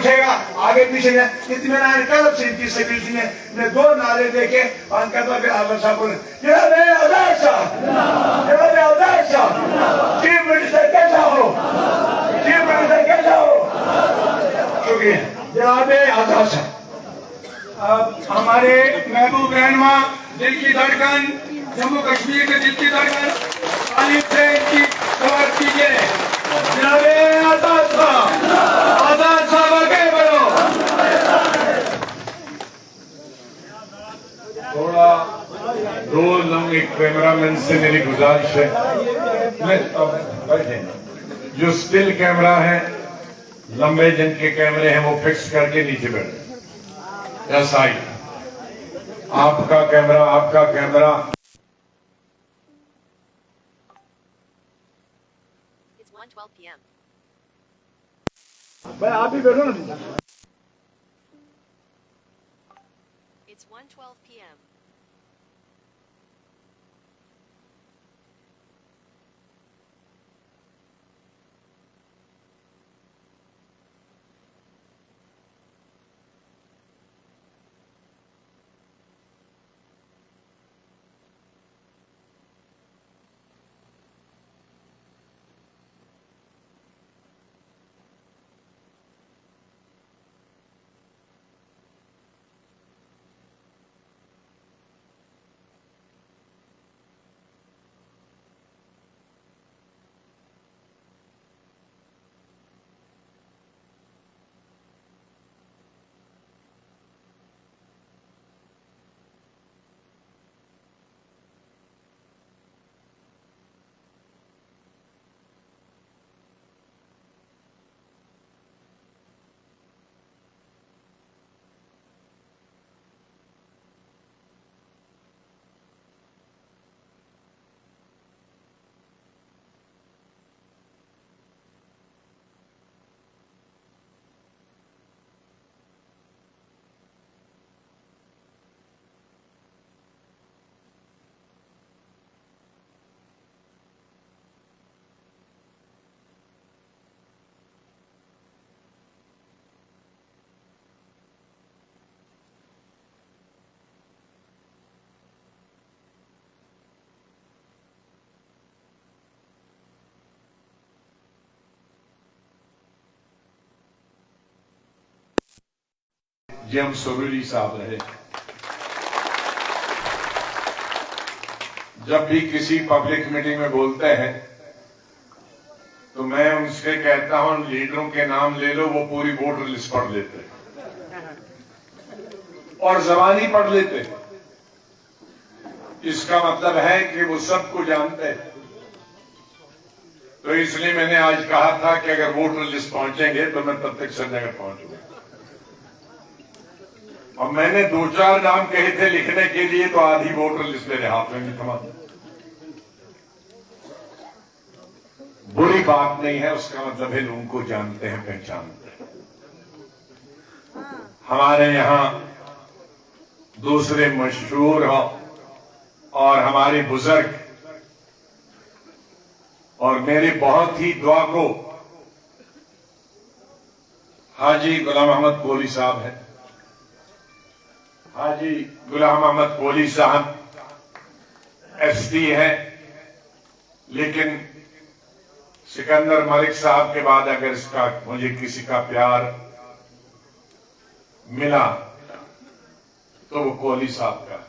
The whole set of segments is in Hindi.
उठेगा आगे पीछे ने इत्मीनान कलब से इनकी सेक्रेटरी ने 2 नारे देके और कहता फिर आजम साहब बोले जनाब आजाद साहब चीफ मिनिस्टर कैसा हो शुक्रिया जनाब आजाद साहब। अब हमारे महबूब रहनुमा दिल की धड़कन जम्मू कश्मीर के दिल की धड़कन तालीम से इनकी खबर कीजिए जनाब आजाद साहब आगे बढ़ो। थोड़ा 2 लम्हे कैमरामैन से मेरी गुजारिश है, जो स्टिल कैमरा है लंबे जिनके कैमरे हैं वो फिक्स करके नीचे बैठे। यस आई आपका कैमरा It's 1:12 p.m. भाई आप भी बैठो ना। It's 1:12 p.m. जेम सरूरी साहब रहे। जब भी किसी पब्लिक मीटिंग में बोलते हैं तो मैं उनसे कहता हूं लीडरों के नाम ले लो, वो पूरी वोटर लिस्ट पढ़ लेते और जबानी पढ़ लेते। इसका मतलब है कि वो सबको जानते हैं। तो इसलिए मैंने आज कहा था कि अगर वोटर लिस्ट पहुंचेंगे तो मैं तब तक श्रीनगर पहुंचूंगा। और मैंने 2-4 नाम कहे थे लिखने के लिए, तो आधी वोटर लिस्ट मेरे हाथ में भी थमा। बुरी बात नहीं है, उसका मतलब है लोगों को जानते हैं, पहचानते हैं। हमारे यहां दूसरे मशहूर हो और हमारे बुजुर्ग और मेरी बहुत ही दुआ को हाजी गुलाम अहमद कोली साहब हैं। हाजी गुलाम अहमद कोली साहब एसडी हैं, लेकिन सिकंदर मलिक साहब के बाद अगर इसका मुझे किसी का प्यार मिला तो वो कोहली साहब का।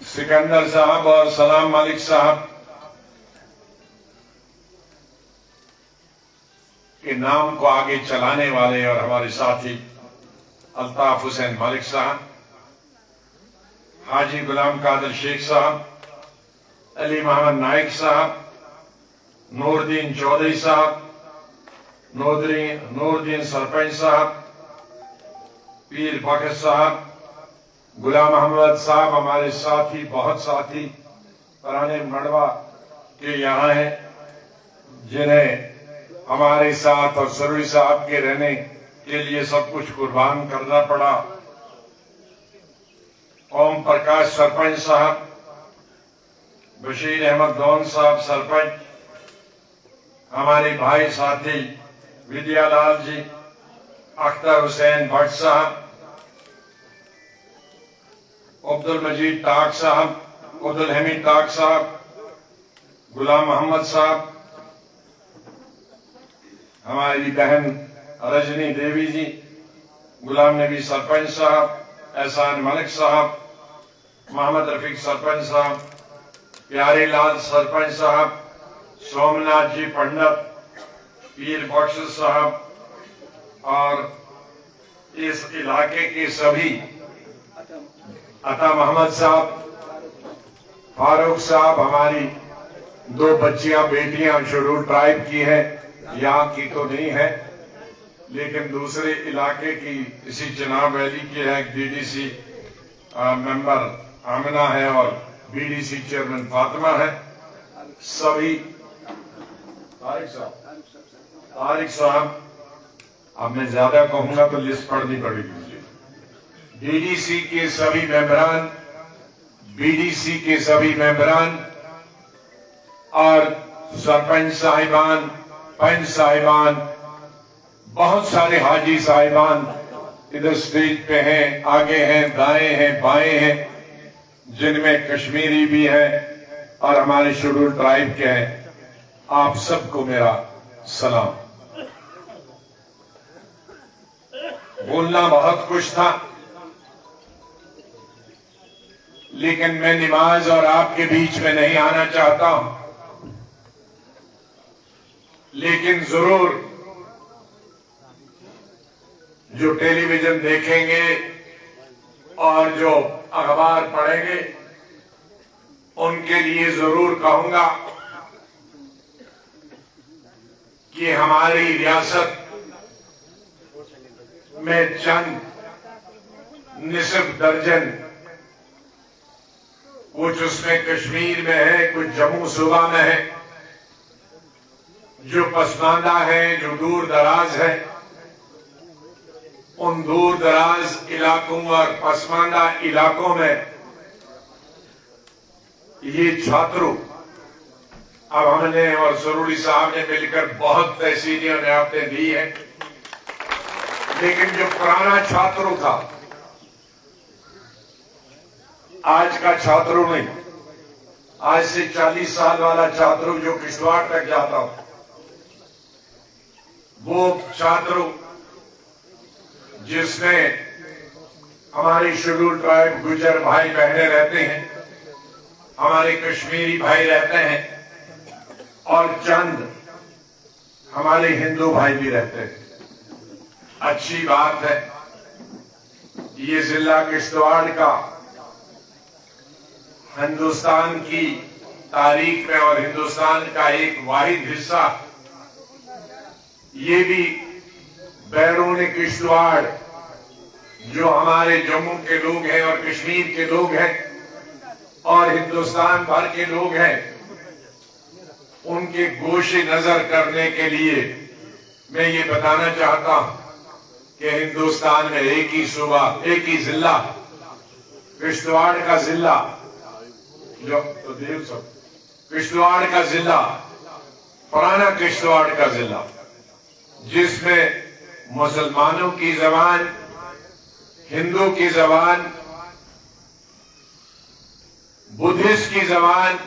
सिकंदर साहब और सलाम मलिक साहब के नाम को आगे चलाने वाले और हमारे साथी अल्ताफ हुसैन मलिक साहब, हाजी गुलाम कादर शेख साहब, अली मोहम्मद नाइक साहब, नूरदीन चौधरी साहब, नूरदीन सरपंच साहब, पीर बकर साहब, गुलाम अहमद साहब, हमारे साथी बहुत साथी पुराने मड़वा के यहाँ हैं, जिन्हें हमारे साथ और सरूरी साहब के रहने के लिए सब कुछ कुर्बान करना पड़ा। ओम प्रकाश सरपंच साहब, बशीर अहमद दौन साहब सरपंच, हमारे भाई साथी विद्यालाल जी, अख्तर हुसैन भट्ट साहब, अब्दुल मजीद ताक साहब, अब्दुल हमीद ताक साहब, गुलाम मोहम्मद साहब, हमारी बहन रजनी देवी जी, गुलाम नबी सरपंच साहब, एहसान मलिक साहब, मोहम्मद रफीक सरपंच साहब, प्यारे लाल सरपंच साहब, सोमनाथ जी पंडित, पीर बख्श साहब और इस इलाके के सभी, अता मोहम्मद साहब, फारूक साहब, हमारी 2 बच्चियां बेटियां शेड्यूल ट्राइब की हैं, यहाँ की तो नहीं है लेकिन दूसरे इलाके की इसी चिनाब वैली की है। डीडीसी मेंबर आमिना है और बीडीसी चेयरमैन फातिमा है। सभी तारिक साहब, अब मैं ज्यादा कहूंगा तो लिस्ट पढ़नी पड़ेगी मुझे। डीडीसी के सभी मेंबरान, बीडीसी के सभी मेंबरान और सरपंच साहिबान, पंच साहिबान, बहुत सारे हाजी साहिबान इधर स्टेज पे हैं, आगे हैं, दाएं हैं, बाएं हैं, जिनमें कश्मीरी भी हैं और हमारे शेड्यूल ट्राइब के हैं। आप सबको मेरा सलाम। बोलना बहुत कुछ था लेकिन मैं नमाज और आपके बीच में नहीं आना चाहता हूं, लेकिन जरूर जो टेलीविजन देखेंगे और जो अखबार पढ़ेंगे उनके लिए जरूर कहूंगा कि हमारी रियासत में चंद निसफ दर्जन, कुछ उसमें कश्मीर में है, कुछ जम्मू सूबा में है, जो पसमानदा है, जो दूर दराज है, उन दूर दराज इलाकों और पसमानदा इलाकों में ये छात्रों, अब हमने और सरूरी साहब ने मिलकर बहुत तहसीलियों ने आपने दी है, लेकिन जो पुराना छात्रों था, आज का छात्रों नहीं, आज से 40 साल वाला छात्रों जो किश्तवाड़ तक जाता हो, वो छात्रों जिसमें हमारे शेड्यूल ट्राइब गुजर भाई बहनें रहते हैं, हमारे कश्मीरी भाई रहते हैं और चंद हमारे हिंदू भाई भी रहते हैं। अच्छी बात है, ये जिला किश्तवाड़ का हिंदुस्तान की तारीख में और हिंदुस्तान का एक वाहिद हिस्सा, ये भी बैरून किश्तवाड़ जो हमारे जम्मू के लोग हैं और कश्मीर के लोग हैं और हिंदुस्तान भर के लोग हैं, उनके गोशे नजर करने के लिए मैं ये बताना चाहता हूं कि हिंदुस्तान में एक ही सूबा, एक ही जिला, किश्तवाड़ का जिला, जो तो देव सब किश्तवाड़ का जिला, पुराना किश्तवाड़ का जिला, जिसमें मुसलमानों की जबान, हिंदू की जबान, बुद्धिस्ट की जबान,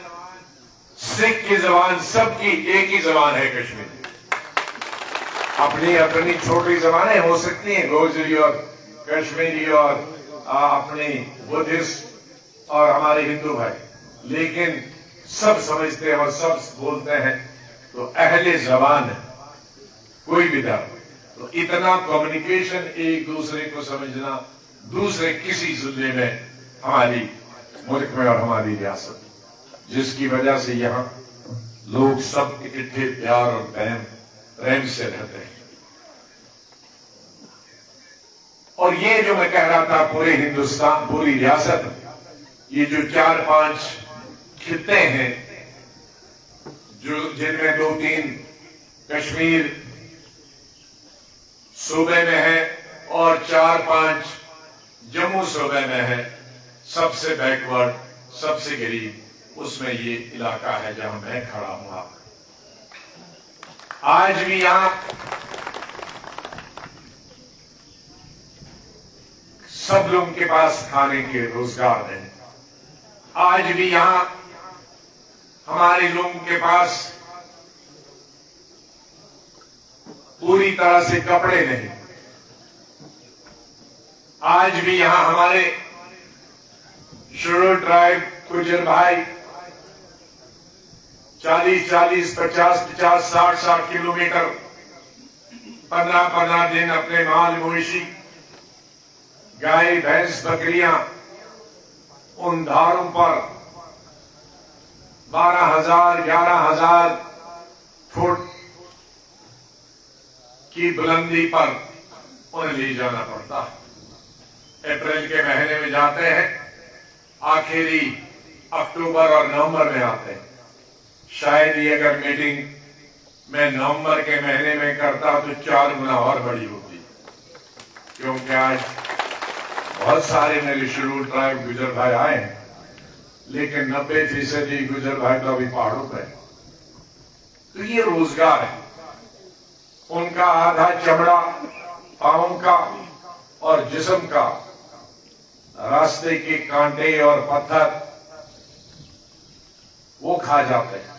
सिख की जबान, सबकी एक ही जबान है कश्मीर। अपनी अपनी छोटी जबानें हो सकती हैं, गोजरी और कश्मीरी और अपनी बुद्धिस्ट और हमारे हिंदू भाई, लेकिन सब समझते हैं और सब बोलते हैं तो अहले जबान है कोई भी धर्म। तो इतना कम्युनिकेशन, एक दूसरे को समझना, दूसरे किसी जिले में हमारी मुल्क में और हमारी रियासत, जिसकी वजह से यहाँ लोग सब इकट्ठे प्यार और प्रेम से रहते हैं। और ये जो मैं कह रहा था, पूरे हिंदुस्तान, पूरी रियासत, ये जो 4-5 खित्ते हैं, जो जिनमें 2-3 कश्मीर सूबे में है और 4-5 जम्मू सूबे में है, सबसे बैकवर्ड, सबसे गरीब, उसमें ये इलाका है जहां मैं खड़ा हूं। आज भी यहां सब लोगों के पास खाने के रोजगार है। आज भी यहां हमारे लोगों के पास पूरी तरह से कपड़े नहीं। आज भी यहां हमारे शेड्यूल ट्राइब गुजर भाई 40-40, 50-50, 60-60 किलोमीटर 15-15 दिन अपने माल मवेशी, गाय भैंस बकरियां उन धारों पर 12,000 11,000 फुट की बुलंदी पर उन्हें ले जाना पड़ता है। अप्रैल के महीने में जाते हैं, आखिरी अक्टूबर और नवंबर में आते हैं। शायद ये अगर मीटिंग मैं नवंबर के महीने में करता तो 4 गुना और बड़ी होती, क्योंकि आज बहुत सारे मेरे शेड्यूल ट्राइब गुजर भाई आए हैं, लेकिन 90% गुजर भाई तो अभी पहाड़ों पर है। तो ये रोजगार है। उनका आधा चमड़ा पांव का और जिस्म का रास्ते के कांटे और पत्थर वो खा जाते हैं।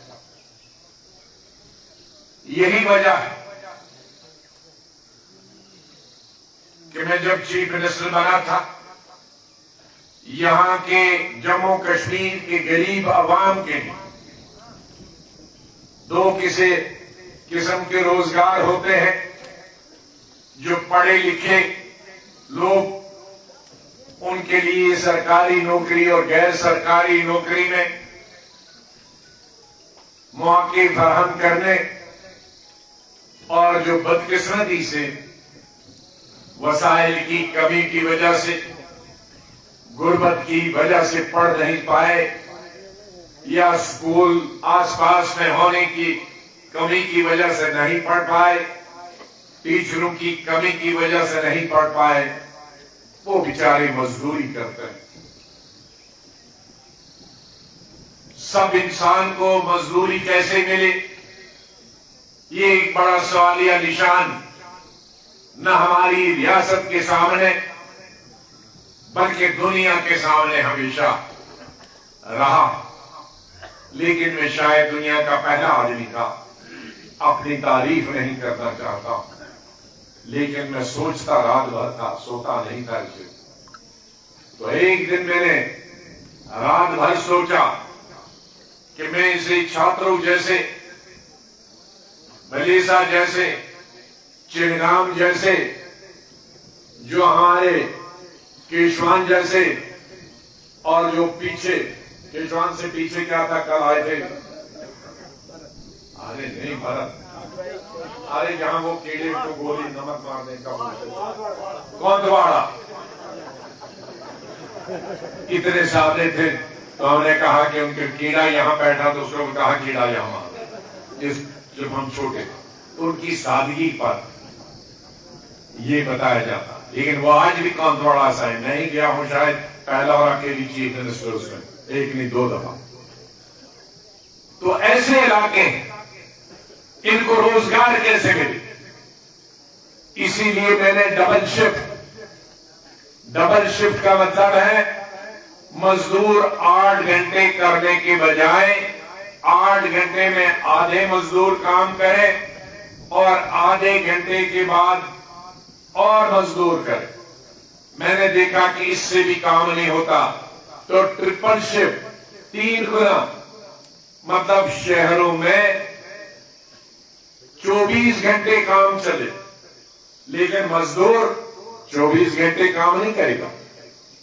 यही वजह है कि मैं जब चीफ मिनिस्टर बना था, यहां के जम्मू कश्मीर के गरीब आवाम के लिए 2 किस्म के रोजगार होते हैं। जो पढ़े लिखे लोग, उनके लिए सरकारी नौकरी और गैर सरकारी नौकरी में मौके फराहम करने, और जो बदकिस्मती से वसाइल की कमी की वजह से, गुर्बत की वजह से पढ़ नहीं पाए, या स्कूल आसपास में होने की कमी की वजह से नहीं पढ़ पाए, टीचरों की कमी की वजह से नहीं पढ़ पाए, वो बेचारे मजदूरी करते हैं। सब इंसान को मजदूरी कैसे मिले, ये एक बड़ा सवालिया निशान न हमारी रियासत के सामने बल्कि दुनिया के सामने हमेशा रहा। लेकिन मैं शायद दुनिया का पहला आदमी था, अपनी तारीफ नहीं करना चाहता, लेकिन मैं सोचता रात भर था, सोता नहीं था इसे। तो एक दिन मैंने रात भर सोचा कि मैं इसे छात्रों जैसे, बलेसा जैसे, चिड़गाम जैसे, जो हमारे केशवान जैसे, और जो पीछे केशवान से पीछे क्या था, कल आए थे, अरे नहीं भरत, अरे जहां वो कीड़े को गोली नमक मारने का, कौंधवाड़ा, इतने सामने थे। तो हमने कहा कि उनके कीड़ा यहां बैठा, तो उसको कहा कीड़ा यहां मार। जब हम छोटे, उनकी सादगी पर ये बताया जाता। लेकिन वो आज भी कौंधवाड़ा सा है। नहीं गया हूं शायद पहला और अकेली चीफ मिनिस्टर उसमें, 1 नहीं 2 दफा। तो ऐसे इलाके हैं, इनको रोजगार कैसे मिले? इसीलिए मैंने डबल शिफ्ट का मतलब है मजदूर 8 घंटे करने के बजाय 8 घंटे में आधे मजदूर काम करें और आधे घंटे के बाद और मजदूर करें। मैंने देखा कि इससे भी काम नहीं होता, तो ट्रिपल शिफ्ट, 3 गुना, मतलब शहरों में 24 घंटे काम चले, लेकिन मजदूर 24 घंटे काम नहीं करेगा,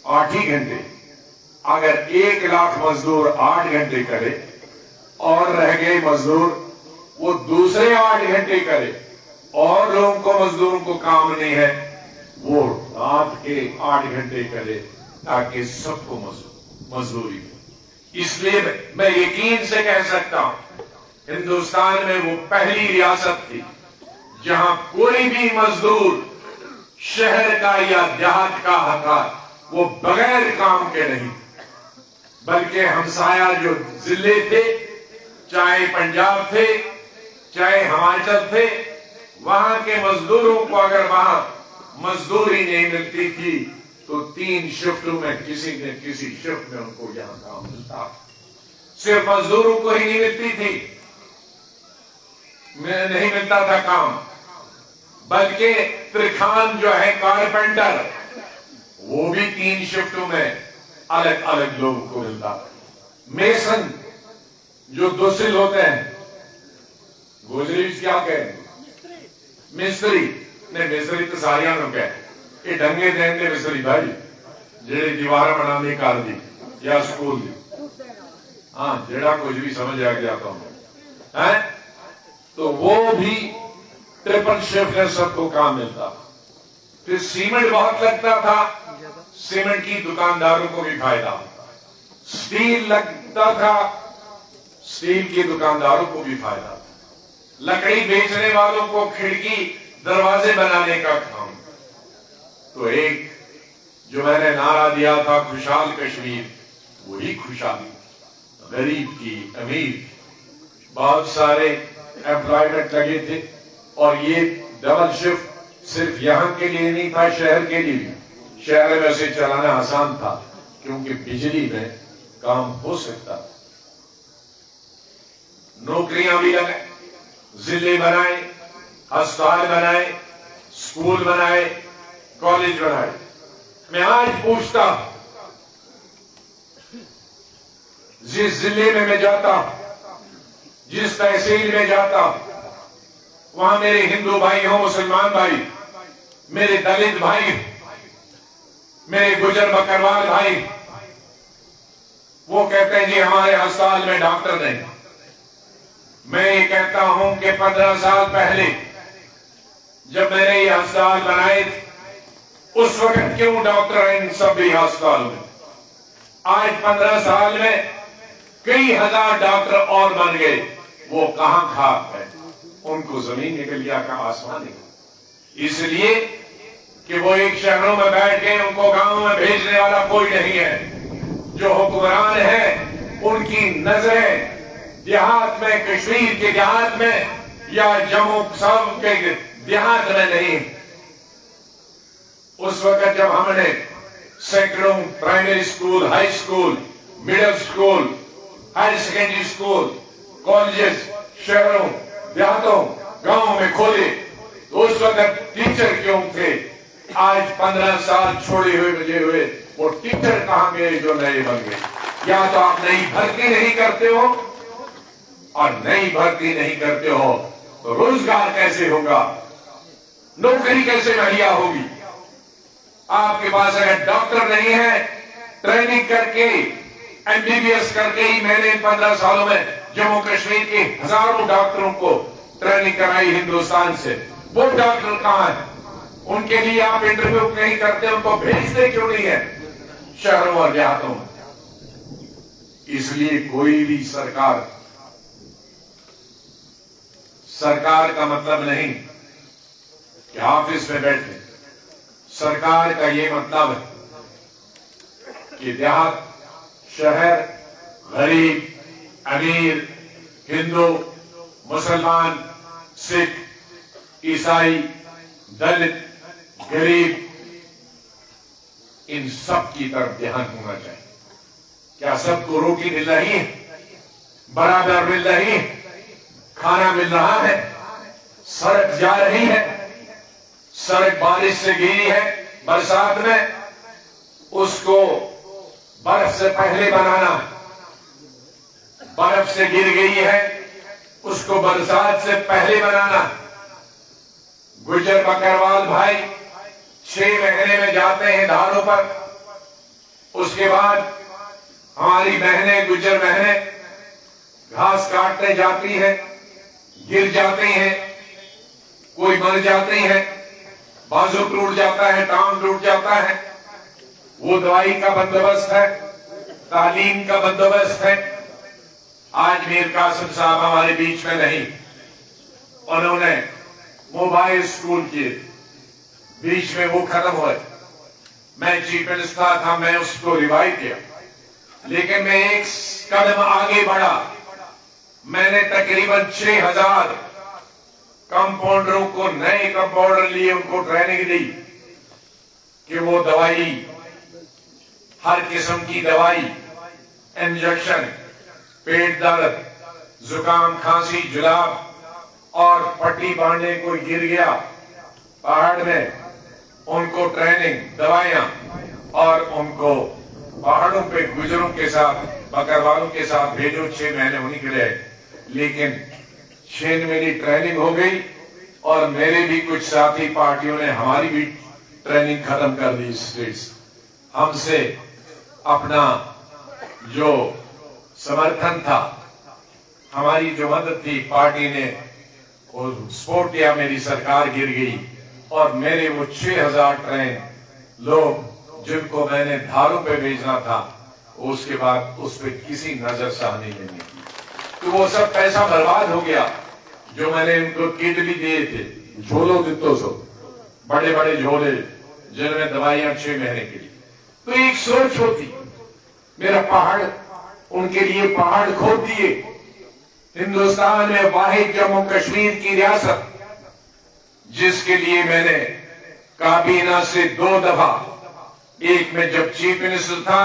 8 ही घंटे। अगर 1 लाख मजदूर 8 घंटे करे और रह गए मजदूर वो दूसरे 8 घंटे करे, और लोगों को मजदूरों को काम नहीं है, वो रात के 8 घंटे करे, ताकि सबको मजदूरी हो। इसलिए मैं यकीन से कह सकता हूं, हिंदुस्तान में वो पहली रियासत थी जहां कोई भी मजदूर शहर का या देहात का था, वो बगैर काम के नहीं, बल्कि हमसाया जो जिले थे, चाहे पंजाब थे, चाहे हिमाचल थे, वहां के मजदूरों को अगर वहां मजदूरी नहीं मिलती थी तो 3 शिफ्टों में किसी न किसी शिफ्ट में उनको यहां काम मिलता। सिर्फ मजदूरों को ही नहीं मिलती थी, नहीं मिलता था काम, बल्कि त्रिखान जो है कारपेंटर, वो भी 3 शिफ्टों में अलग अलग लोगों को मिलता। मेसन जो दूसरे होते हैं, गोजरी क्या कहें, मिस्त्री ने, मिस्त्री तो सारिया लोग है, ये ढंगे देंगे मिस्त्री भाई जेड़े दीवार बनाने कर दी या स्कूल दी, हाँ जेड़ा कुछ भी समझ आ गया तो है, तो वो भी ट्रिपल शिफ्ट में सबको काम मिलता। फिर सीमेंट बहुत लगता था, सीमेंट की दुकानदारों को भी फायदा होता। स्टील लगता था, स्टील की दुकानदारों को भी फायदा था। लकड़ी बेचने वालों को खिड़की दरवाजे बनाने का काम। तो एक जो मैंने नारा दिया था खुशहाल कश्मीर, वही खुशहाली गरीब की, अमीर की, बहुत सारे एम्प्लॉयमेंट लगे थे। और ये डबल शिफ्ट सिर्फ यहां के लिए नहीं था, शहर के लिए भी। शहर में उसे चलाना आसान था क्योंकि बिजली में काम हो सकता था। नौकरियां भी लगे, जिले बनाए, अस्पताल बनाए, स्कूल बनाए, कॉलेज बनाए। मैं आज पूछता, जिस जिले में मैं जाता, जिस तहसील में जाता, वहां मेरे हिंदू भाई हो, मुसलमान भाई, मेरे दलित भाई, मेरे गुजर बकरवाल भाई, वो कहते हैं जी हमारे अस्पताल में डॉक्टर नहीं। मैं ये कहता हूं कि 15 साल पहले जब मैंने ये अस्पताल बनाए उस वक्त क्यों डॉक्टर इन सभी अस्पताल में? आज 15 साल में कई हजार डॉक्टर और बन गए। वो कहां खाक है? उनको जमीन निकल गया, कहां आसमान निकल। इसलिए कि वो एक शहरों में बैठ गए, उनको गांव में भेजने वाला कोई नहीं है। जो हुक्मरान है उनकी नजरें देहात में, कश्मीर के देहात में या जम्मू सब के देहात में नहीं। उस वक्त जब हमने सैकड़ों primary school, high school, middle school, higher secondary school, colleges शहरों, देहातों, गांवों में खोले, तो उस वक्त टीचर क्यों थे? आज 15 साल छोड़े हुए बजे हुए वो टीचर कहां गए जो नए बन गए? या तो आप नई भर्ती नहीं करते हो, और नई भर्ती नहीं करते हो तो रोजगार कैसे होगा? नौकरी कैसे मुहैया होगी? आपके पास अगर डॉक्टर नहीं है, ट्रेनिंग करके एमबीबीएस करके ही मैंने 15 सालों में जम्मू कश्मीर के हजारों डॉक्टरों को ट्रेनिंग कराई हिंदुस्तान से। वो डॉक्टर कहां है? उनके लिए आप इंटरव्यू नहीं करते, उनको भेजते क्यों नहीं है शहरों और देहातों में? इसलिए कोई भी सरकार का मतलब नहीं कि ऑफिस में बैठे। सरकार का ये मतलब है कि देहात, शहर, गरीब, अमीर, हिंदू, मुसलमान, सिख, ईसाई, दलित, गरीब, इन सब की तरफ ध्यान होना चाहिए। क्या सबको रोटी मिल रही है? बराबर मिल रही है? खाना मिल रहा है? सड़क जा रही है? सड़क बारिश से गिरी है, बरसात में उसको बर्फ से पहले बनाना, बर्फ से गिर गई है उसको बरसात से पहले बनाना। गुजर बकरवाल भाई 6 महीने में जाते हैं धारों पर, उसके बाद हमारी बहनें, गुजर बहनें घास काटने जाती हैं, गिर जाती हैं, कोई मर जाती हैं, बाजू टूट जाता है, टांग टूट जाता है। वो दवाई का बंदोबस्त है, तालीम का बंदोबस्त है। आज मीर कासिम साहब हमारे बीच में नहीं, उन्होंने मोबाइल स्कूल किए, बीच में वो खत्म हुए। मैं चीफ मिनिस्टर था, मैं उसको रिवाइव किया, लेकिन मैं एक कदम आगे बढ़ा। मैंने तकरीबन 6000 कंपाउंडरों को, नए कंपाउंडर लिए उनको ट्रेनिंग दी कि वो दवाई, हर किस्म की दवाई, इंजेक्शन, पेट दर्द, जुकाम, खांसी, जुलाब और पट्टी बांधने को गिर गया पहाड़ में, उनको ट्रेनिंग, दवाइयां, और उनको पहाड़ों पे गुजरों के साथ, बकरवालों के साथ भेजो 6 महीने उन्हीं के लिए। लेकिन 6 मेरी ट्रेनिंग हो गई और मेरे भी कुछ साथी पार्टियों ने हमारी भी ट्रेनिंग खत्म कर दी। स्टेट्स हमसे अपना जो समर्थन था, हमारी जो मदद थी, पार्टी ने वो सपोर्ट किया। मेरी सरकार गिर गई और मेरे वो 6000 ट्रेन लोग जिनको मैंने धारों पे भेजना था, उसके बाद उस पर किसी नजरसानी नहीं की। तो वो सब पैसा बर्बाद हो गया जो मैंने उनको किट भी दिए थे, झोलो दितो सो, बड़े बड़े झोले जिनमें दवाइयां 6 महीने के लिए। तो एक सोच होती, मेरा पहाड़, उनके लिए पहाड़ खोद दिए। हिंदुस्तान में वाहिद जम्मू कश्मीर की रियासत जिसके लिए मैंने काबीना से 2 दफा, एक में जब चीफ मिनिस्टर था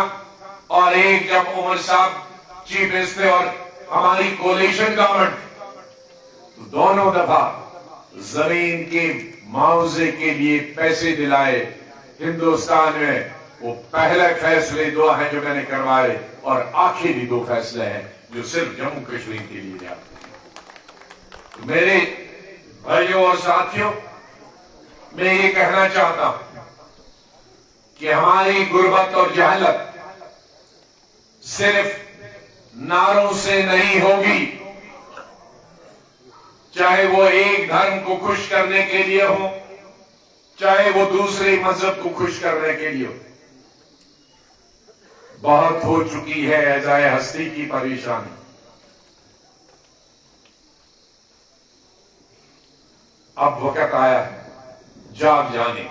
और एक जब उमर साहब चीफ मिनिस्टर और हमारी कोलिशन गवर्नमेंट, तो दोनों दफा जमीन के मुआवजे के लिए पैसे दिलाए। हिंदुस्तान में वो पहले फैसले 2 हैं जो मैंने करवाए और आखिरी 2 फैसले हैं जो सिर्फ जम्मू कश्मीर के लिए जाते हैं। तो मेरे भाइयों और साथियों, मैं ये कहना चाहता हूं कि हमारी गुर्बत और जहालत सिर्फ नारों से नहीं होगी, चाहे वो एक धर्म को खुश करने के लिए हो, चाहे वो दूसरे मजहब को खुश करने के लिए हो। बहुत हो चुकी है एजाए हस्ती की परेशानी। अब वक्त आया है जाग जाने।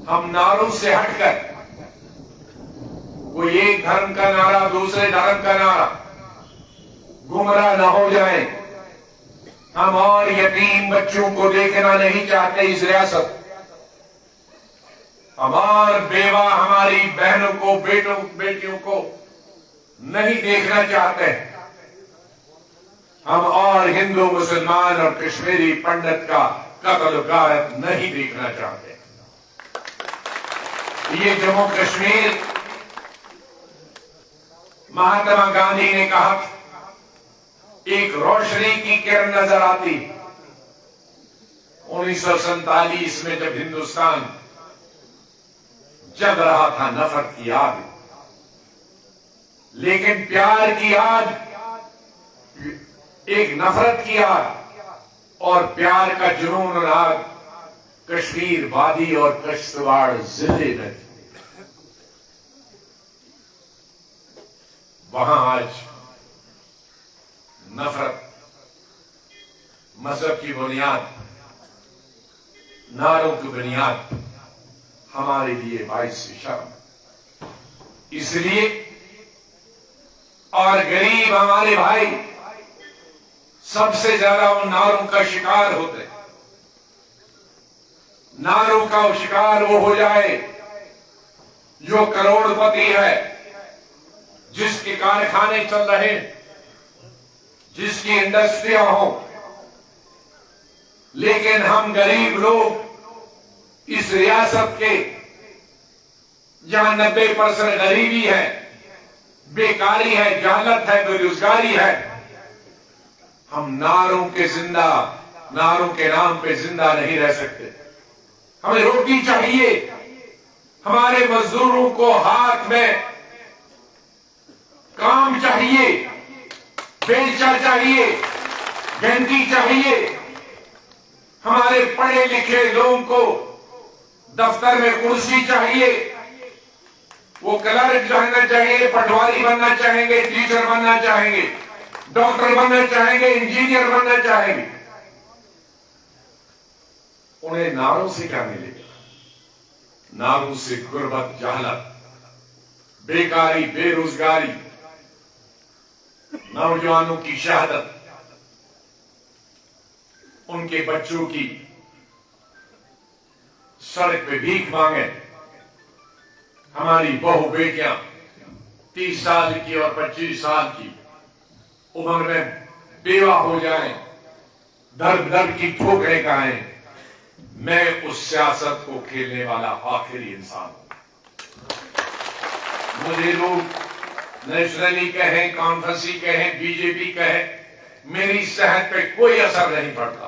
हम नारों से हटकर, कोई एक धर्म का नारा दूसरे धर्म का नारा, गुमराह न हो जाए। हम और यतीम बच्चों को देखना नहीं चाहते इस रियासत। हमार बेवा, हमारी बहनों को, बेटों बेटियों को नहीं देखना चाहते। हम और हिंदू, मुसलमान और कश्मीरी पंडित का कत्ल गायब नहीं देखना चाहते। ये जम्मू कश्मीर, महात्मा गांधी ने कहा एक रोशनी की किरण नजर आती। 1947 में जब हिंदुस्तान जग रहा था नफरत की आग, लेकिन प्यार की आग, एक नफरत की आग और प्यार का जुनून और आग कश्मीर वादी और किश्तवाड़ जिले में थी। वहां आज नफरत, मजहब की बुनियाद, नारों की बुनियाद हमारे लिए बाइस शर्म। इसलिए और गरीब हमारे भाई सबसे ज्यादा उन नारों का शिकार होते। नारों का शिकार वो हो जाए जो करोड़पति है, जिसके कारखाने चल रहे, जिसकी इंडस्ट्रियां हो, लेकिन हम गरीब लोग इस रियासत के जहां 90% गरीबी है, बेकारी है, जहालत है, बेरोजगारी है, हम नारों के नाम पे जिंदा नहीं रह सकते। हमें रोटी चाहिए, हमारे मजदूरों को हाथ में काम चाहिए, बेलचा चाहिए, घंटी चाहिए। हमारे पढ़े लिखे लोगों को दफ्तर में कुर्सी चाहिए, वो क्लर्क बनना चाहिए, पटवारी बनना चाहेंगे, टीचर बनना चाहेंगे, डॉक्टर बनना चाहेंगे, इंजीनियर बनना चाहेंगे। उन्हें नारों से क्या मिलेगा? नारों से गुर्बत, जहालत, बेकारी, बेरोजगारी, नौजवानों की शहादत। उनके बच्चों की सड़क पे भीख मांगे, हमारी बहू बेटियां 30 साल की और 25 साल की उम्र में बेवा हो जाएं, दर दर की ठोकरें खाएं, मैं उस सियासत को खेलने वाला आखिरी इंसान हूं। मुझे लोग नेशनली कहें, कॉन्फ्रेंसी कहें, बीजेपी कहें, मेरी सेहत पे कोई असर नहीं पड़ता।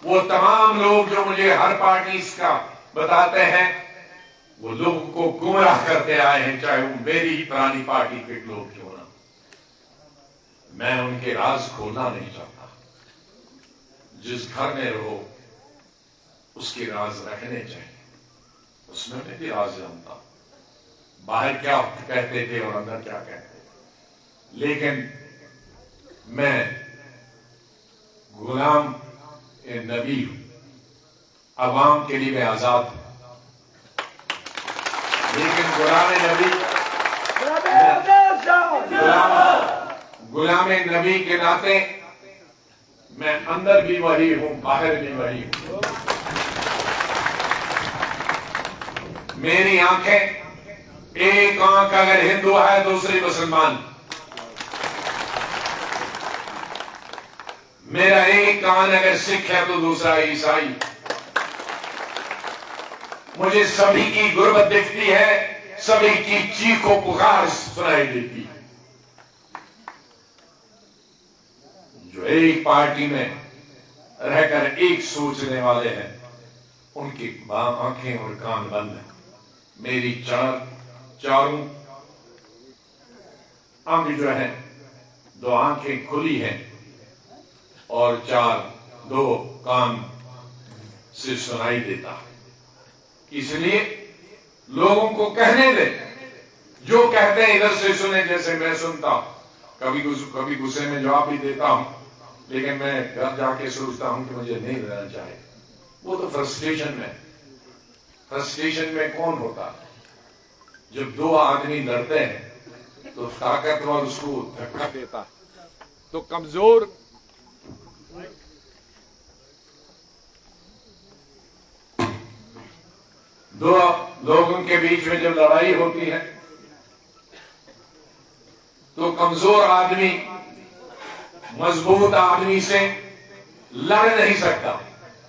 वो तमाम लोग जो मुझे हर पार्टी का बताते हैं, वो लोगों को गुमराह करते आए हैं, चाहे वो मेरी ही पुरानी पार्टी के लोग क्यों ना। मैं उनके राज खोलना नहीं चाहता। जिस घर में रहो उसके राज रखने चाहिए, उसमें मैं भी राज जानता, बाहर क्या कहते थे और अंदर क्या कहते। लेकिन मैं गुलाम ए नबी हूं, अवाम के लिए मैं आजाद हूं, लेकिन गुलाम ए नबी के नाते मैं अंदर भी वही हूं, बाहर भी वही हूं। मेरी आंखें, एक आंख अगर हिंदू है दूसरी मुसलमान, मेरा एक कान अगर सिख है तो दूसरा ईसाई। मुझे सभी की गुर्बत दिखती है, सभी की चीखों पुकार सुनाई देती है। जो एक पार्टी में रहकर एक सोचने वाले हैं, उनकी आंखें और कान बंद हैं। मेरी चारों अंग जो है, 2 आंखें खुली हैं और 2 कान से सुनाई देता। इसलिए लोगों को कहने दे, जो कहते हैं इधर से सुने, जैसे मैं सुनता हूं, कभी गुस्से में जवाब भी देता हूं, लेकिन मैं घर जाके सोचता हूं कि मुझे नहीं रहना चाहिए। वो तो फ्रस्ट्रेशन में कौन होता है? जब 2 आदमी लड़ते हैं तो ताकतवर उसको धक्का देता, तो कमजोर दो लोगों के बीच में जब लड़ाई होती है तो कमजोर आदमी मजबूत आदमी से लड़ नहीं सकता।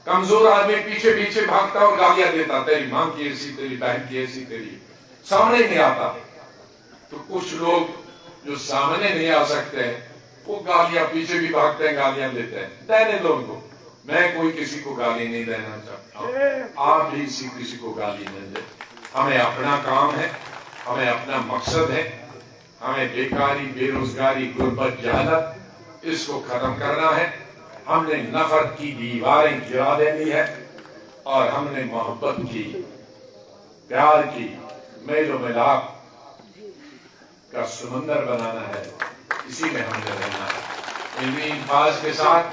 कमजोर आदमी पीछे पीछे भागता और गालियां देता, तेरी मां की ऐसी, तेरी बहन की ऐसी, तेरी सामने नहीं आता। तो कुछ लोग जो सामने नहीं आ सकते हैं, वो गालियां पीछे भी भागते हैं, गालियां देते हैं। देने लोगों को, मैं कोई किसी को गाली नहीं देना चाहता, आप भी किसी को गाली नहीं दे। हमें अपना काम है, हमें अपना मकसद है, हमें बेकारी, बेरोजगारी, गुर्बत, जहालत, इसको खत्म करना है। हमने नफरत की दीवारें गिरा देनी है और हमने मोहब्बत की, प्यार की, मेलो मिलाप का समंदर बनाना है। इसी में हमने रहना है। इन्हीं अल्फाज के साथ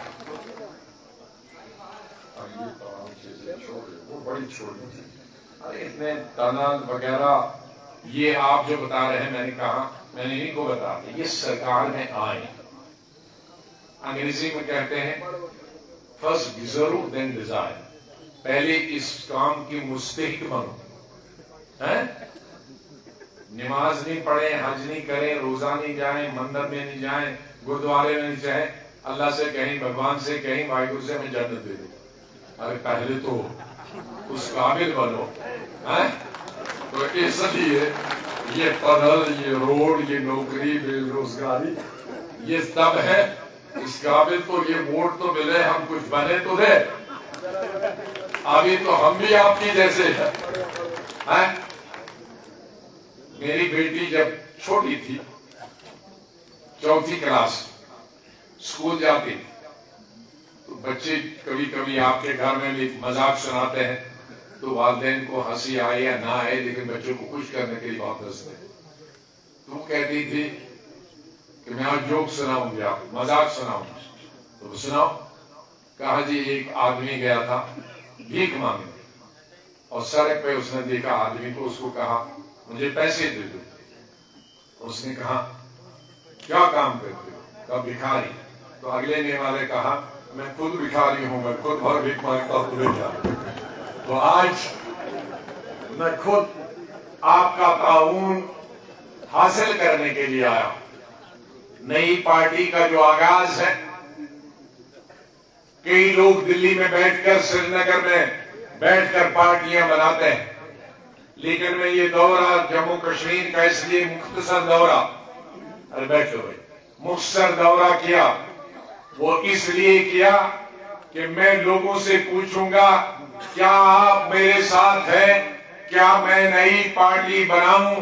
वो बड़ी छोटी थी, अरे इतने तानाल वगैरह, ये आप जो बता रहे हैं, मैंने इन्हीं को बता दिया, ये सरकार में आए। अंग्रेजी में कहते हैं फर्स्ट डिजर्व देन डिजायर, पहले इस काम की मुस्तहिक बनो। हैं? नमाज नहीं पढ़े, हज नहीं करें, रोजा नहीं जाएं, मंदिर में नहीं जाएं, गुरुद्वारे में नहीं जाएं, अल्लाह से कहीं, भगवान से कहीं, वाहिगुरु से हमें जन्नत दे दे। अरे पहले तो उस काबिल बनो। हैं? तो इसलिए ये पदल, ये रोड, ये नौकरी, बेरोजगारी, ये सब है। इस काबिल तो ये वोट तो मिले, हम कुछ बने तो दे। अभी तो हम भी आपकी जैसे हैं। मेरी बेटी जब छोटी थी, 4वीं क्लास, स्कूल जाती, तो बच्चे कभी कभी आपके घर में भी मजाक सुनाते हैं, तो वालिदैन को हंसी आए या ना आए, लेकिन बच्चों को खुश करने के लिए बहुत हंसते हैं। तो वो कहती थी कि मैं आज जोक सुनाऊंगी, आप मजाक सुनाऊंगी, तो सुनाओ। कहा जी, एक आदमी गया था भीख मांगने, और सड़क पे उसने देखा आदमी को, उसको कहा मुझे पैसे दे दो। उसने कहा क्या काम करते हो? कहा भिखारी। तो अगले ने वाले कहा मैं खुद भिखारी हूं, मैं खुद भर भीख मांगता हूं बेटा। तो आज मैं खुद आपका ताउन हासिल करने के लिए आया। नई पार्टी का जो आगाज है, कई लोग दिल्ली में बैठकर, श्रीनगर में बैठकर पार्टियां बनाते हैं, लेकिन मैं ये दौरा जम्मू कश्मीर का इसलिए मुख्तसर दौरा, अरे बैठो भाई, मुख्तसर दौरा किया, वो इसलिए किया कि मैं लोगों से पूछूंगा क्या आप मेरे साथ हैं, क्या मैं नई पार्टी बनाऊं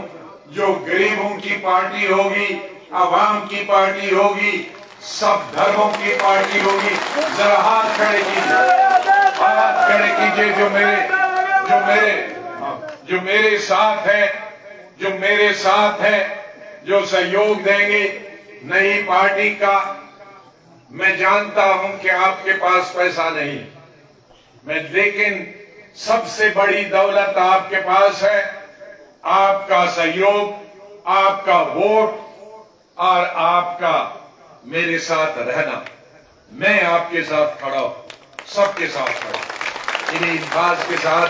जो गरीबों की पार्टी होगी, अवाम की पार्टी होगी, सब धर्मों की पार्टी होगी। जरा हाथ खड़े कीजिए, हाथ खड़े कीजिए जो मेरे साथ है, जो सहयोग देंगे नई पार्टी का। मैं जानता हूं कि आपके पास पैसा नहीं, लेकिन सबसे बड़ी दौलत आपके पास है आपका सहयोग, आपका वोट और आपका मेरे साथ रहना। मैं आपके साथ खड़ा हूं, सबके साथ खड़ा हूं। इन्हीं अल्फाज के साथ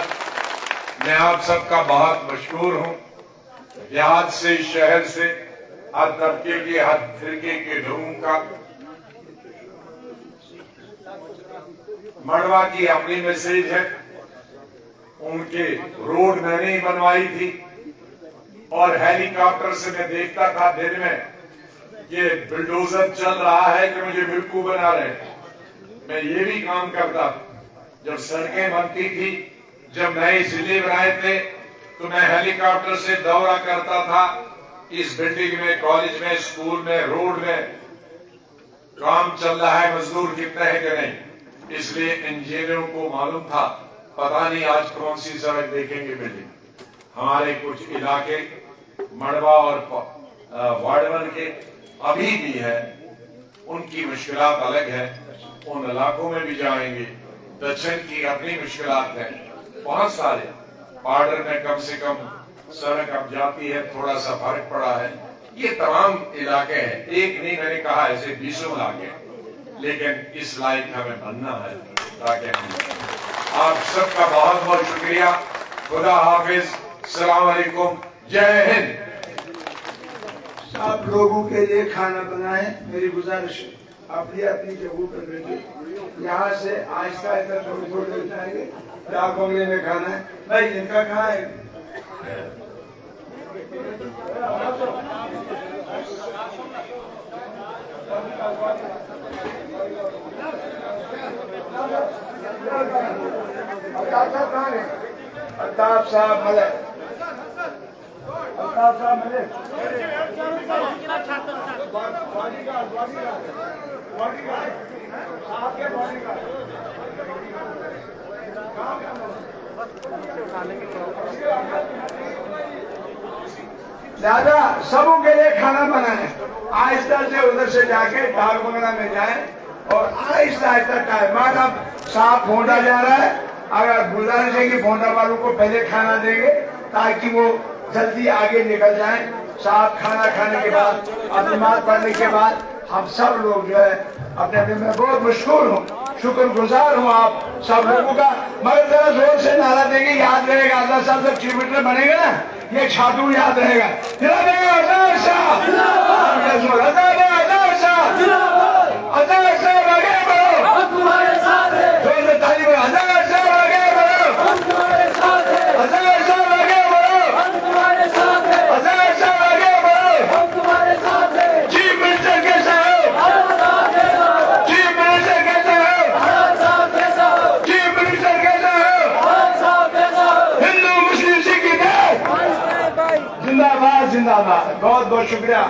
मैं आप सबका बहुत मशहूर हूं। देहात से, शहर से, हर तबके के, हर फिरके के लोगों का मड़वा की अपनी मैसेज है। उनके रोड मैंने ही बनवाई थी और हेलीकॉप्टर से मैं देखता था दिन में ये बुलडोजर चल रहा है कि मुझे बेवकूफ बना रहे। मैं ये भी काम करता जब सड़कें बनती थी, जब नए जिले बनाए थे, तो मैं हेलीकॉप्टर से दौरा करता था इस बिल्डिंग में, कॉलेज में, स्कूल में, रोड में काम चल रहा है, मजदूर कितने हैं कि नहीं। इसलिए इंजीनियरों को मालूम था पता नहीं आज कौन सी सड़क देखेंगे बिल्डिंग। हमारे कुछ इलाके मड़वा और वाड़वन के अभी भी है, उनकी मुश्किलात अलग है, उन इलाकों में भी जाएंगे। दक्षिण की अपनी मुश्किलात है, बहुत सारे बॉर्डर में कम से कम सड़क अब जाती है, थोड़ा सा फर्क पड़ा है। ये तमाम इलाके हैं, एक नहीं मैंने कहा ऐसे 20 इलाके, लेकिन इस लायक हमें बनना है ताकि हम। आप सबका बहुत बहुत शुक्रिया। खुदा हाफिज, सलाम अलैकुम, जय हिंद। सब लोगों के लिए खाना बनाए, मेरी गुजारिश है। अपनी अपनी जगहों पर बैठे, यहाँ से आहिस्ता आहिस्ता थोड़ी थोड़ी देर जाएंगे। डाक बंगले में खाना है भाई, जिनका कहाँ है अल्ताफ साहब मलिक, अल्ताफ साहब मलिक, दादा सबों के लिए खाना बनाए। आहिस्ता से उधर से जाके डाक बंगला में जाए और आहिस्ता आहिस्ता टाइम अब साहब फोंडा जा रहा है। अगर गुजारिश है कि फोंडा वालों को पहले खाना देंगे ताकि वो जल्दी आगे निकल जाए। साहब खाना खाने के बाद, नमाज पढ़ने के बाद हम सब लोग जो है अपने अपने में बहुत मशहूर हूँ, शुक्रगुजार हूँ आप सब लोगों का। मगर जरा जोर से नारा देंगे, याद रहेगा। अल्लाह साहब जब चीफ मिनिस्टर बनेगा ना, ये छातू याद रहेगा। जिंदाबाद जिंदाबाद। बहुत बहुत शुक्रिया।